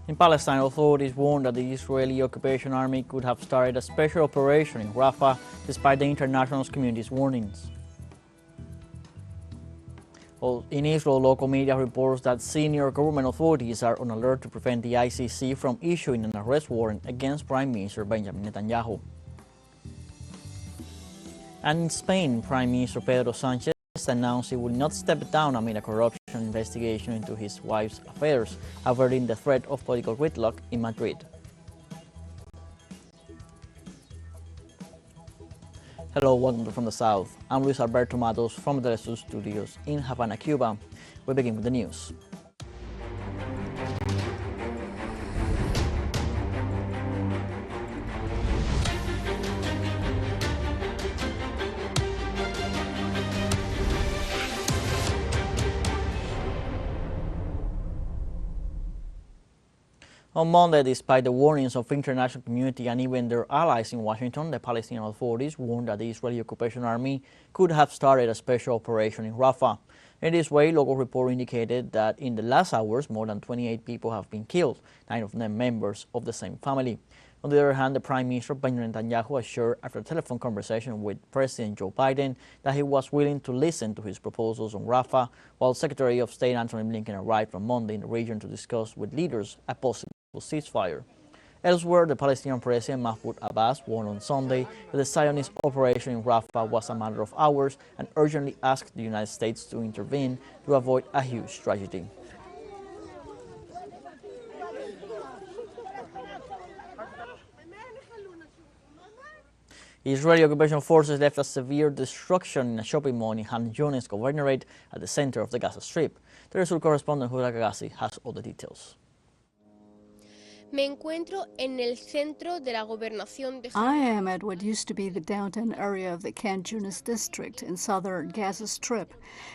In Palestine, authorities warned that the Israeli occupation army could have started a special operation in Rafah despite the international community's warnings. In Israel, local media reports that senior government authorities are on alert to prevent the ICC from issuing an arrest warrant against Prime Minister Benjamin Netanyahu. And in Spain, Prime Minister Pedro Sanchez announced he will not step down amid a corruption investigation into his wife's affairs, averting the threat of political gridlock in Madrid. Hello, welcome from the South. I'm Luis Alberto Matos from the teleSUR studios in Havana, Cuba. We begin with the news. On Monday, despite the warnings of the international community and even their allies in Washington, the Palestinian authorities warned that the Israeli occupation army could have started a special operation in Rafah. In this way, local report indicated that in the last hours, more than 28 people have been killed, 9 of them members of the same family. On the other hand, the Prime Minister Benjamin Netanyahu assured after a telephone conversation with President Joe Biden that he was willing to listen to his proposals on Rafah, while Secretary of State Antony Blinken arrived on Monday in the region to discuss with leaders a possible ceasefire. Elsewhere, the Palestinian President Mahmoud Abbas warned on Sunday that the Zionist operation in Rafah was a matter of hours and urgently asked the United States to intervene to avoid a huge tragedy. Israeli occupation forces left a severe destruction in a shopping mall in Han Yunis Governorate at the center of the Gaza Strip. teleSUR correspondent Julia Gagasi has all the details. Me encuentro en el centro de la gobernación de I am at what used to be the downtown area of the Khan Yunis district in southern Gaza Strip,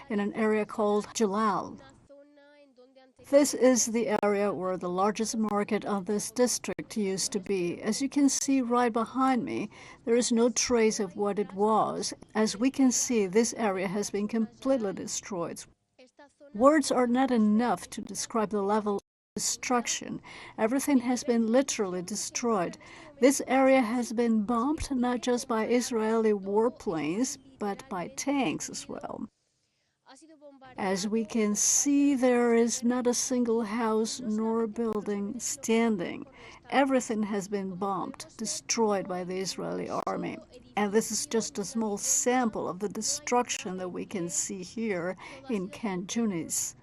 in an area called Jalal. This is the area where the largest market of this district used to be. As you can see right behind me, there is no trace of what it was. As we can see, this area has been completely destroyed. Words are not enough to describe the level destruction. Everything has been literally destroyed. This area has been bombed not just by Israeli warplanes, but by tanks as well. As we can see, there is not a single house nor building standing. Everything has been bombed, destroyed by the Israeli army. And this is just a small sample of the destruction that we can see here in Khan Yunis.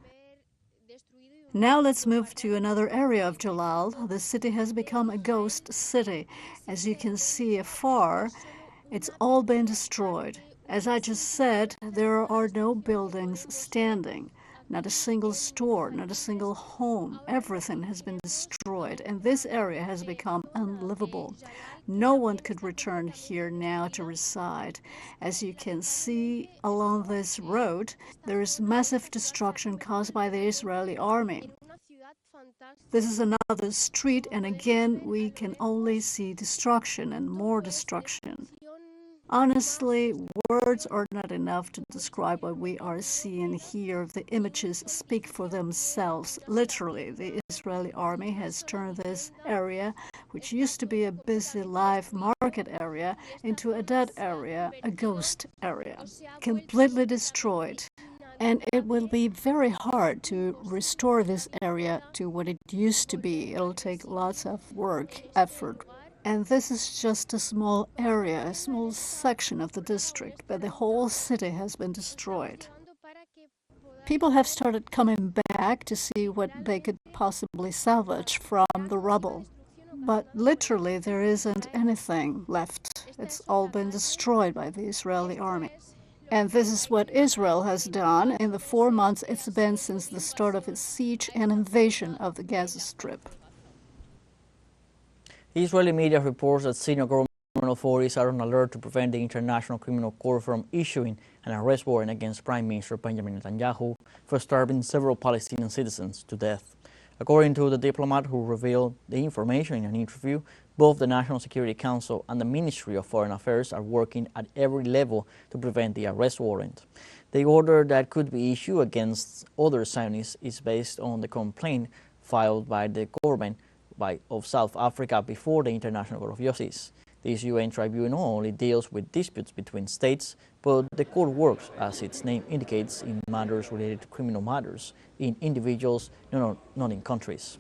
Now let's move to another area of Jalal. The city has become a ghost city. As you can see afar, it's all been destroyed. As I just said, there are no buildings standing, not a single store, not a single home. Everything has been destroyed, and this area has become unlivable. No one could return here now to reside. As you can see along this road, there is massive destruction caused by the Israeli army. This is another street, and again, we can only see destruction and more destruction. Honestly, words are not enough to describe what we are seeing here. The images speak for themselves. Literally, the Israeli army has turned this area, which used to be a busy live market area, into a dead area, a ghost area, completely destroyed. And it will be very hard to restore this area to what it used to be. It'll take lots of work, effort. And this is just a small area, a small section of the district, but the whole city has been destroyed. People have started coming back to see what they could possibly salvage from the rubble. But literally, there isn't anything left. It's all been destroyed by the Israeli army. And this is what Israel has done in the 4 months it's been since the start of its siege and invasion of the Gaza Strip. Israeli media reports that senior government authorities are on alert to prevent the International Criminal Court from issuing an arrest warrant against Prime Minister Benjamin Netanyahu for starving several Palestinian citizens to death. According to the diplomat who revealed the information in an interview, both the National Security Council and the Ministry of Foreign Affairs are working at every level to prevent the arrest warrant. The order that could be issued against other Zionists is based on the complaint filed by the government of South Africa before the International Court of Justice. This UN tribunal only deals with disputes between states, but the court works, as its name indicates, in matters related to criminal matters, in individuals, not in countries.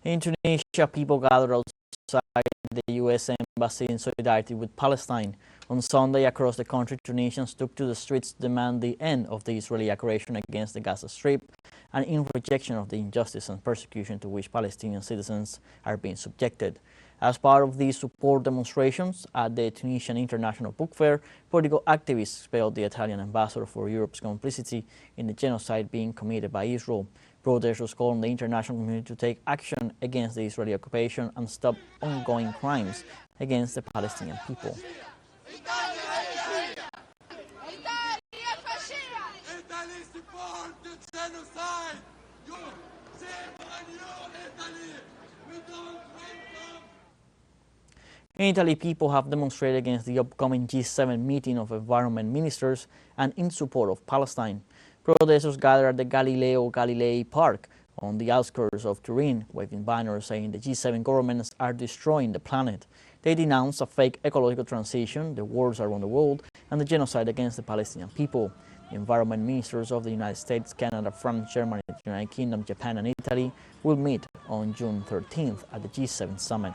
In Tunisia, people gathered outside the U.S. Embassy in solidarity with Palestine. On Sunday, across the country, Tunisians took to the streets to demand the end of the Israeli aggression against the Gaza Strip and in rejection of the injustice and persecution to which Palestinian citizens are being subjected. As part of these support demonstrations at the Tunisian International Book Fair, political activists expelled the Italian ambassador for Europe's complicity in the genocide being committed by Israel. Protesters call on the international community to take action against the Israeli occupation and stop ongoing crimes against the Palestinian people. In Italy, people have demonstrated against the upcoming G7 meeting of environment ministers and in support of Palestine. Protesters gathered at the Galileo Galilei Park on the outskirts of Turin, waving banners saying the G7 governments are destroying the planet. They denounced a fake ecological transition, the wars around the world, and the genocide against the Palestinian people. The environment ministers of the United States, Canada, France, Germany, the United Kingdom, Japan, and Italy will meet on June 13th at the G7 summit.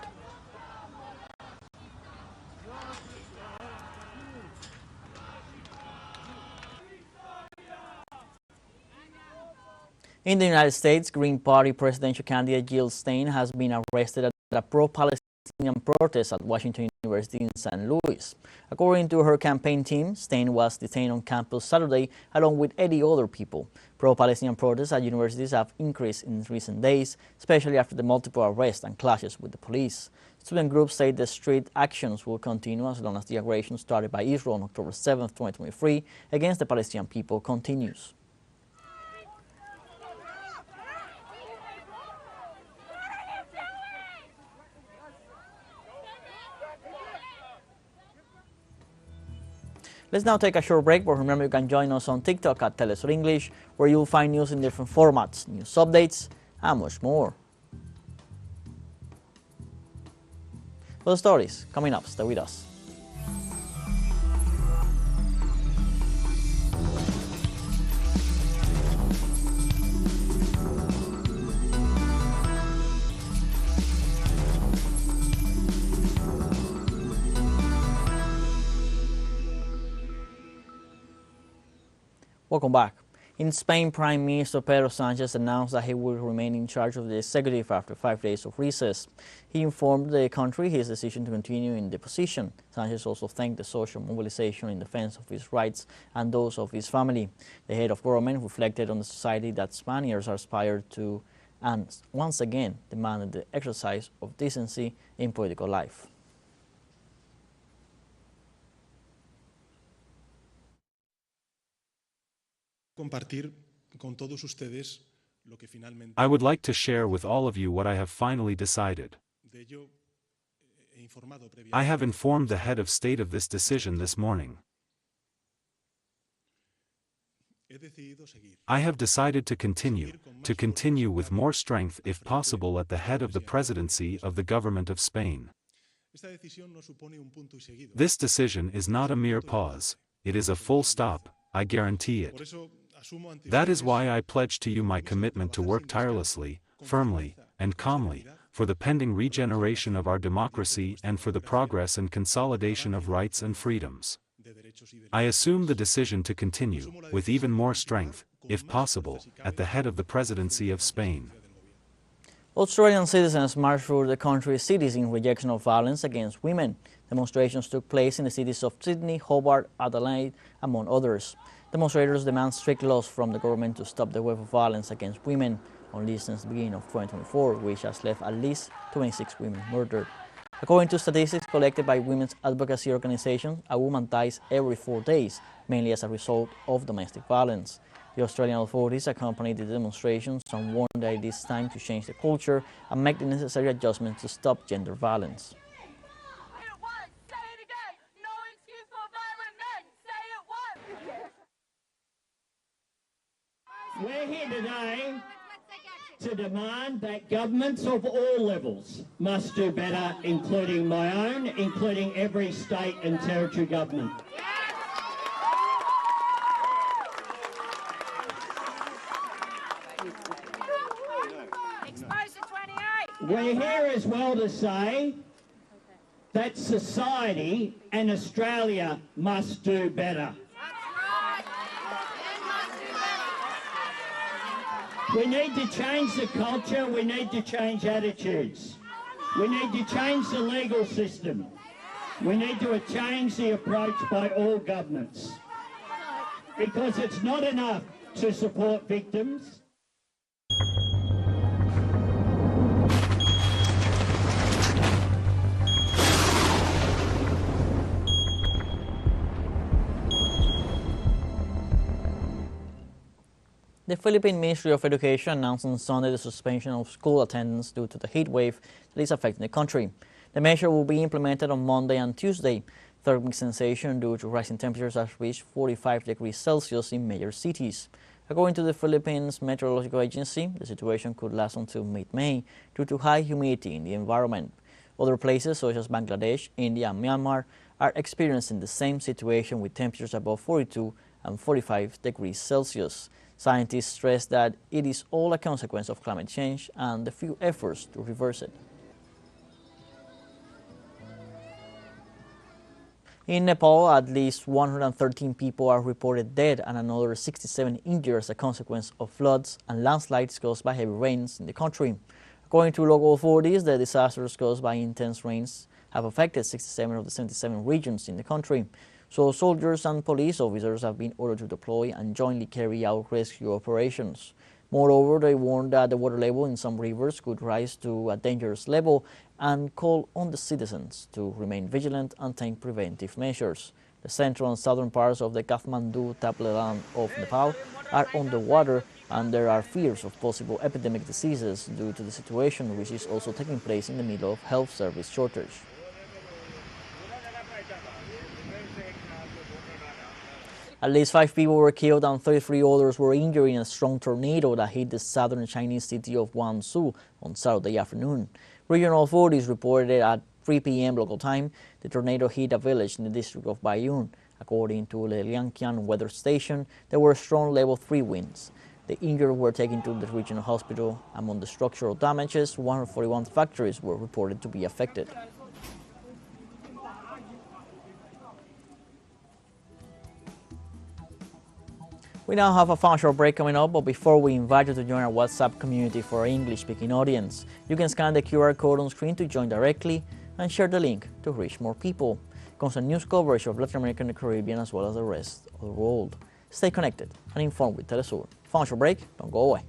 In the United States, Green Party presidential candidate Jill Stein has been arrested at a pro-Palestinian protest at Washington University in St. Louis. According to her campaign team, Stein was detained on campus Saturday along with 80 other people. Pro-Palestinian protests at universities have increased in recent days, especially after the multiple arrests and clashes with the police. Student groups say the street actions will continue as long as the aggression started by Israel on October 7, 2023 against the Palestinian people continues. Let's now take a short break, but remember you can join us on TikTok at teleSUR English, where you'll find news in different formats, news updates, and much more. Those stories coming up. Stay with us. Welcome back. In Spain, Prime Minister Pedro Sanchez announced that he will remain in charge of the executive after 5 days of recess. He informed the country his decision to continue in the position. Sanchez also thanked the social mobilization in defense of his rights and those of his family. The head of government reflected on the society that Spaniards aspire to and once again demanded the exercise of decency in political life. I would like to share with all of you what I have finally decided. I have informed the head of state of this decision this morning. I have decided to continue with more strength if possible at the head of the presidency of the government of Spain. This decision is not a mere pause, it is a full stop, I guarantee it. That is why I pledge to you my commitment to work tirelessly, firmly, and calmly, for the pending regeneration of our democracy and for the progress and consolidation of rights and freedoms. I assume the decision to continue, with even more strength, if possible, at the head of the presidency of Spain. Australian citizens marched through the country's cities in rejection of violence against women. Demonstrations took place in the cities of Sydney, Hobart, Adelaide, among others. Demonstrators demand strict laws from the government to stop the wave of violence against women, only since the beginning of 2024, which has left at least 26 women murdered. According to statistics collected by women's advocacy organizations, a woman dies every 4 days, mainly as a result of domestic violence. The Australian authorities accompanied the demonstrations and warned that it is time to change the culture and make the necessary adjustments to stop gender violence. We're here today to demand that governments of all levels must do better, including my own, including every state and territory government. We're here as well to say that society and Australia must do better. We need to change the culture, we need to change attitudes. We need to change the legal system. We need to change the approach by all governments. Because it's not enough to support victims. The Philippine Ministry of Education announced on Sunday the suspension of school attendance due to the heat wave that is affecting the country. The measure will be implemented on Monday and Tuesday. Thermic sensation due to rising temperatures has reached 45 degrees Celsius in major cities. According to the Philippines Meteorological Agency, the situation could last until mid-May due to high humidity in the environment. Other places such as Bangladesh, India and Myanmar are experiencing the same situation with temperatures above 42 and 45 degrees Celsius. Scientists stress that it is all a consequence of climate change and the few efforts to reverse it. In Nepal, at least 113 people are reported dead and another 67 injured as a consequence of floods and landslides caused by heavy rains in the country. According to local authorities, the disasters caused by intense rains have affected 67 of the 77 regions in the country. So soldiers and police officers have been ordered to deploy and jointly carry out rescue operations. Moreover, they warned that the water level in some rivers could rise to a dangerous level and call on the citizens to remain vigilant and take preventive measures. The central and southern parts of the Kathmandu tableland of Nepal are underwater, and there are fears of possible epidemic diseases due to the situation, which is also taking place in the middle of health service shortage. At least 5 people were killed and 33 others were injured in a strong tornado that hit the southern Chinese city of Guangzhou on Saturday afternoon. Regional authorities reported at 3 p.m. local time the tornado hit a village in the district of Baiyun. According to the Liangqiang weather station, there were strong level 3 winds. The injured were taken to the regional hospital. Among the structural damages, 141 factories were reported to be affected. We now have a fun short break coming up, but before we invite you to join our WhatsApp community for our English-speaking audience, you can scan the QR code on screen to join directly and share the link to reach more people. Constant news coverage of Latin America and the Caribbean as well as the rest of the world. Stay connected and informed with teleSUR. Fun short break, don't go away.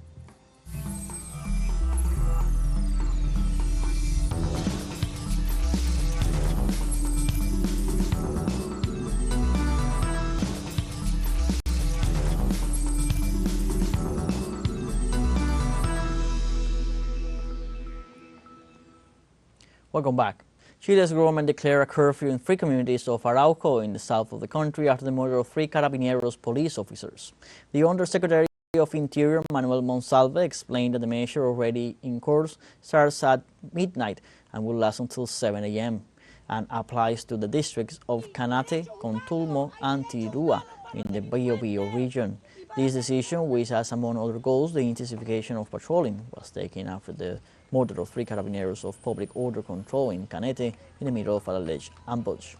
Welcome back. Chile's government declared a curfew in 3 communities of Arauco in the south of the country after the murder of 3 Carabineros police officers. The Undersecretary of Interior, Manuel Monsalve, explained that the measure already in course starts at midnight and will last until 7 a.m. and applies to the districts of Canate, Contulmo, and Tirua in the Biobío region. This decision, which has among other goals the intensification of patrolling, was taken after the murder of 3 Carabineros of public order control in Canete in the middle of an alleged ambush.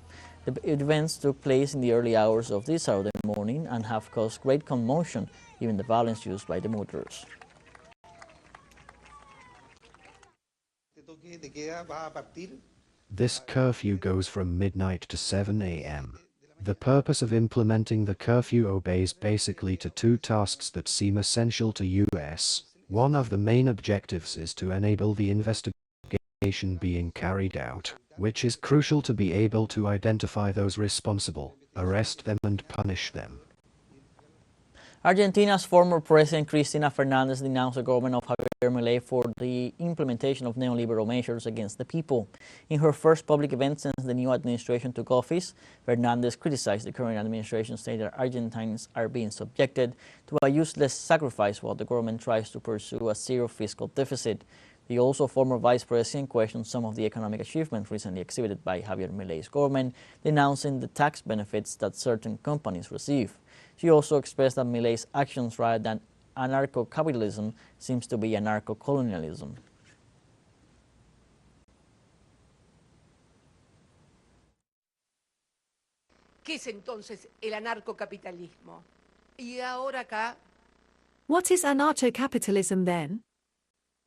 The events took place in the early hours of this Saturday morning and have caused great commotion, given the violence used by the murderers. This curfew goes from midnight to 7 a.m. The purpose of implementing the curfew obeys basically to 2 tasks that seem essential to us. One of the main objectives is to enable the investigation being carried out, which is crucial to be able to identify those responsible, arrest them and punish them. Argentina's former president Cristina Fernández denounced the government of Javier Milei for the implementation of neoliberal measures against the people. In her first public event since the new administration took office, Fernandez criticized the current administration, stating that Argentines are being subjected to a useless sacrifice while the government tries to pursue a zero fiscal deficit. The also former vice president questioned some of the economic achievements recently exhibited by Javier Milei's government, denouncing the tax benefits that certain companies receive. She also expressed that Milei's actions, rather than anarcho-capitalism, seems to be anarcho-colonialism. ¿Qué es entonces el anarcocapitalismo? Y ahora acá. What is anarcho-capitalism then?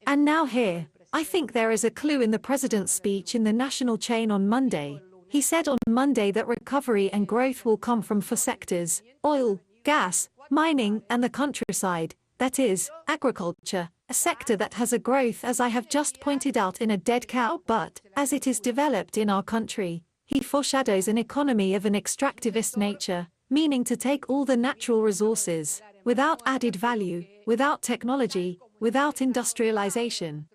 And now here, I think there is a clue in the president's speech in the national chain on Monday. He said on Monday that recovery and growth will come from four sectors: oil, gas, mining, and the countryside, that is, agriculture, a sector that has a growth, as I have just pointed out, in a dead cow, but, as it is developed in our country, he foreshadows an economy of an extractivist nature, meaning to take all the natural resources, without added value, without technology, without industrialization.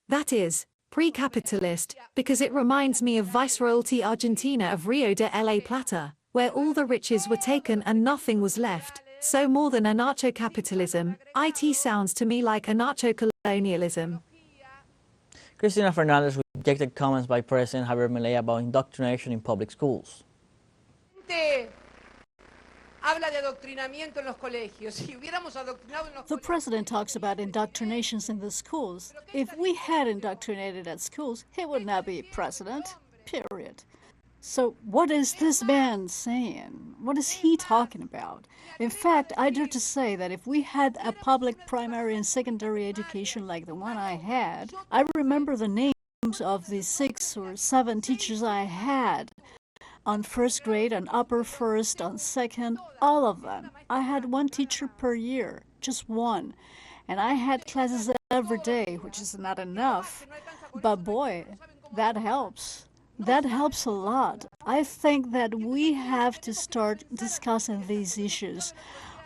That is, pre-capitalist, because it reminds me of Viceroyalty Argentina of Rio de la Plata, where all the riches were taken and nothing was left. So more than anarcho-capitalism, it sounds to me like anarcho-colonialism. Cristina Fernandez rejected comments by President Javier Milei about indoctrination in public schools. The president talks about indoctrinations in the schools. If we had indoctrinated at schools, he would not be president, period. So what is this man saying? What is he talking about? In fact, I dare to say that if we had a public primary and secondary education like the one I had, I remember the names of the 6 or 7 teachers I had on first grade, on upper first, on second, all of them. I had one teacher per year, just one. And I had classes every day, which is not enough. But boy, that helps. That helps a lot. I think that we have to start discussing these issues.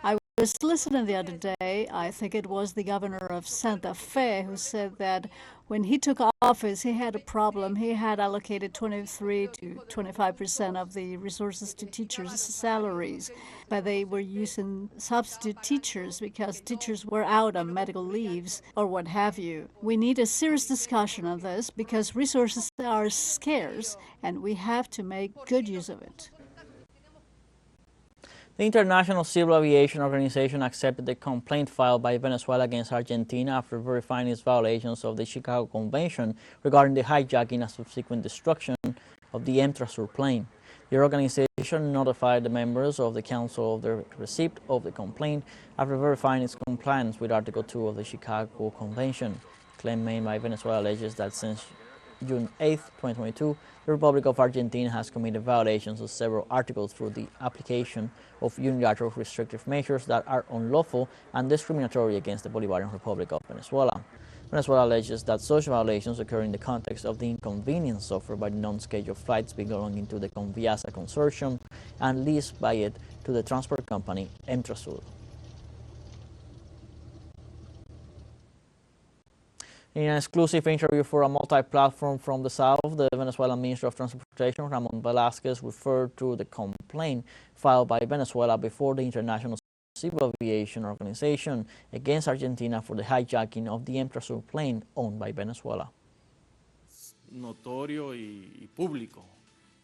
I was listening the other day, I think it was the governor of Santa Fe who said that when he took office, he had a problem. He had allocated 23 to 25% of the resources to teachers' salaries, but they were using substitute teachers because teachers were out on medical leaves or what have you. We need a serious discussion on this because resources are scarce and we have to make good use of it. The International Civil Aviation Organization accepted the complaint filed by Venezuela against Argentina after verifying its violations of the Chicago Convention regarding the hijacking and subsequent destruction of the TeleSUR plane. The organization notified the members of the Council of the receipt of the complaint after verifying its compliance with Article 2 of the Chicago Convention. The claim made by Venezuela alleges that since June 8, 2022, the Republic of Argentina has committed violations of several articles through the application of unilateral restrictive measures that are unlawful and discriminatory against the Bolivarian Republic of Venezuela. Venezuela alleges that such violations occur in the context of the inconvenience suffered by non-scheduled flights belonging to the Conviasa consortium and leased by it to the transport company TeleSUR. In an exclusive interview for a multi-platform from the South, the Venezuelan Minister of Transportation, Ramon Velázquez, referred to the complaint filed by Venezuela before the International Civil Aviation Organization against Argentina for the hijacking of the TeleSUR plane owned by Venezuela. Notorio y público.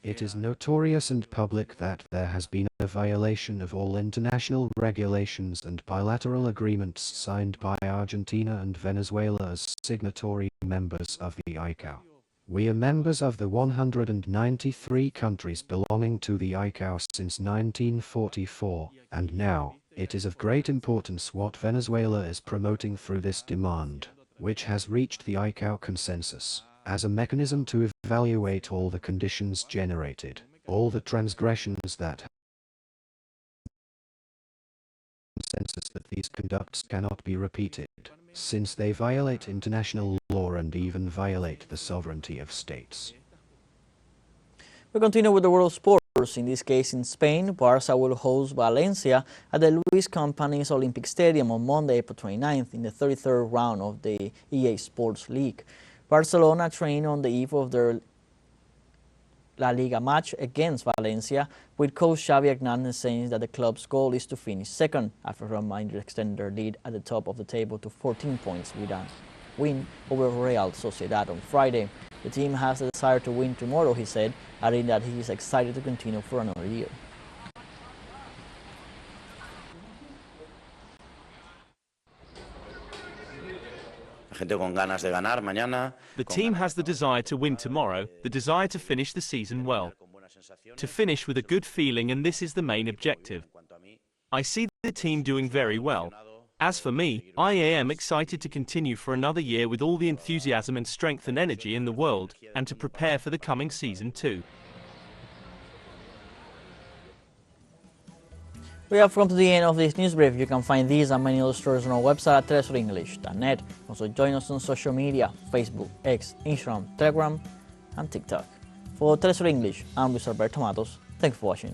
It is notorious and public that there has been a violation of all international regulations and bilateral agreements signed by Argentina and Venezuela as signatory members of the ICAO. We are members of the 193 countries belonging to the ICAO since 1944, and now, it is of great importance what Venezuela is promoting through this demand, which has reached the ICAO consensus, as a mechanism to evaluate all the conditions generated, all the transgressions that consensus that these conducts cannot be repeated, since they violate international law and even violate the sovereignty of states. We continue with the world of sports. In this case, in Spain, Barça will host Valencia at the Luis Companys Olympic Stadium on Monday, April 29th, in the 33rd round of the EA Sports League. Barcelona train on the eve of their La Liga match against Valencia, with coach Xavi Hernández saying that the club's goal is to finish second after Real Madrid extended their lead at the top of the table to 14 points with a win over Real Sociedad on Friday. The team has the desire to win tomorrow, he said, adding that he is excited to continue for another year. The team has the desire to win tomorrow, the desire to finish the season well. To finish with a good feeling, and this is the main objective. I see the team doing very well. As for me, I am excited to continue for another year with all the enthusiasm and strength and energy in the world, and to prepare for the coming season too. We have come to the end of this news brief. You can find these and many other stories on our website at telesurenglish.net. Also join us on social media, Facebook, X, Instagram, Telegram, and TikTok. For Telesur English, I'm Luis Alberto Matos. Thanks for watching.